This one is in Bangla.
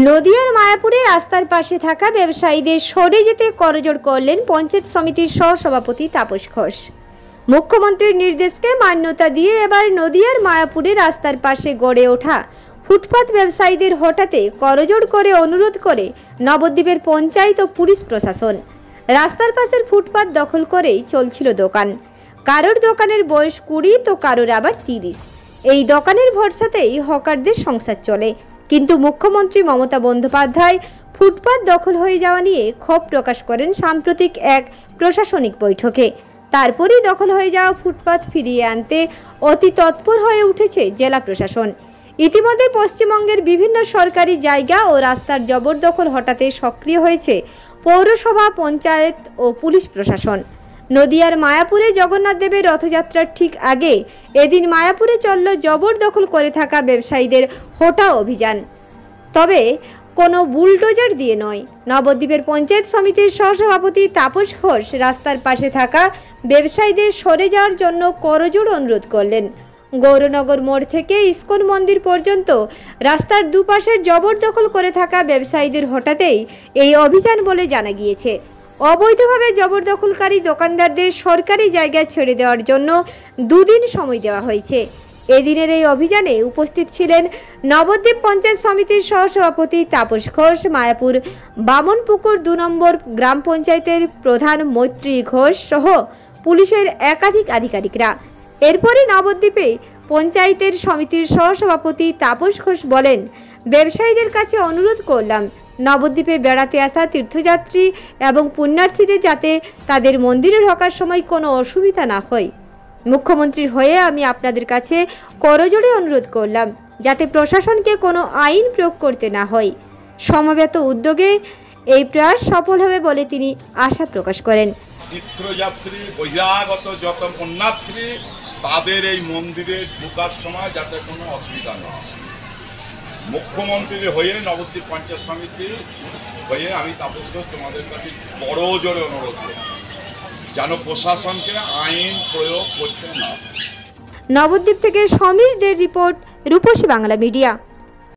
নদিয়ার মায়াপুরে রাস্তার পাশে থাকা ব্যবসায়ীদের সরে যেতে করজোড় করলেন পঞ্চায়েত সমিতির সহসভাপতি তাপস ঘোষ। মুখ্যমন্ত্রীর নির্দেশকে মান্যতা দিয়ে এবার নদিয়ার মায়াপুরে রাস্তার পাশে গড়ে ওঠা ফুটপাত ব্যবসায়ীদের হঠাতে করজোড় করে অনুরোধ করে নবদ্বীপের পঞ্চায়েত ও পুলিশ প্রশাসন। রাস্তার পাশের ফুটপাত দখল করেই চলছিল দোকান। কারোর দোকানের বয়স 20 তো কারোর আবার 30। এই দোকানের ভরসাতেই হকারদের সংসার চলে। কিন্তু মুখ্যমন্ত্রী মমতা বন্দ্যোপাধ্যায় ফুটপাত দখল হয়ে যাওয়া নিয়ে ক্ষোভ প্রকাশ করেন সাম্প্রতিক এক প্রশাসনিক বৈঠকে। তারপরই দখল হয়ে যাওয়া ফুটপাত ফিরিয়ে আনতে অতি তৎপর হয়ে উঠেছে জেলা প্রশাসন। ইতিমধ্যে পশ্চিমবঙ্গের বিভিন্ন সরকারি জায়গা ও রাস্তার জবরদখল হটাতে সক্রিয় হয়েছে পৌরসভা, পঞ্চায়েত ও পুলিশ প্রশাসন। নদিয়ার মায়াপুরে জগন্নাথ দেবের রথযাত্রার ঠিক আগে এদিন মায়াপুরে চলল জবরদখল করে থাকা ব্যবসায়ীদের হটা অভিযান। তবে কোনো বুলডোজার দিয়ে নয়। নবদ্বীপের পঞ্চায়েত সমিতির সহসভাপতি তাপস ঘোষ রাস্তার পাশে থাকা ব্যবসায়ীদের সরে যাওয়ার জন্য করজোড় অনুরোধ করলেন। গৌরনগর মোড় থেকে ইস্কন মন্দির পর্যন্ত রাস্তার দুপাশের জবরদখল করে থাকা ব্যবসায়ীদের হঠাতেই এই অভিযান বলে জানা গিয়েছে। অবৈধভাবে জবরদখলকারী দোকানদারদের সরকারি জায়গায় ছেড়ে দেওয়ার জন্য 2 দিন সময় দেওয়া হয়েছে। এদিনের এই অভিযানে উপস্থিত ছিলেন নবদ্বীপ পঞ্চায়েত সমিতির সহসভাপতি তাপস ঘোষ, মায়াপুর বামনপুকুর 2 নম্বর গ্রাম পঞ্চায়েতের প্রধান মৈত্রী ঘোষ সহ পুলিশের একাধিক আধিকারিকরা। এরপরই নবদ্বীপে পঞ্চায়েতের সমিতির সহসভাপতি তাপস ঘোষ বলেন, ব্যবসায়ীদের কাছে অনুরোধ করলাম নবদ্বীপে বেড়াতে আসা তীর্থযাত্রী এবং পুণ্যার্থীদের যাতে তাদের মন্দিরে ঢোকার সময় কোনো অসুবিধা না হয়। মুখ্যমন্ত্রীর হয়ে আমি আপনাদের কাছে করজোড়ে অনুরোধ করলাম যাতে প্রশাসনকে কোনো আইন প্রয়োগ করতে না হয়। সমবেত উদ্যোগে এই প্রয়াস সফল হবে বলে তিনি আশা প্রকাশ করেন। তীর্থযাত্রী, বহিরাগত যত পুণ্যার্থী তাদের এই মন্দিরে ঢোকার সময় যাতে কোনো অসুবিধা না হয়। মুখ্যমন্ত্রীর হয়ে নবদ্বীপ পঞ্চায়েত সমিতি হয়ে আমি তাপস ঘোষ তোমাদের কাছে বড় জোরে অনুরোধ করি যেন প্রশাসনকে আইন প্রয়োগ করতে না। নবদ্বীপ থেকে সমীর দের রিপোর্ট, রূপসী বাংলা মিডিয়া।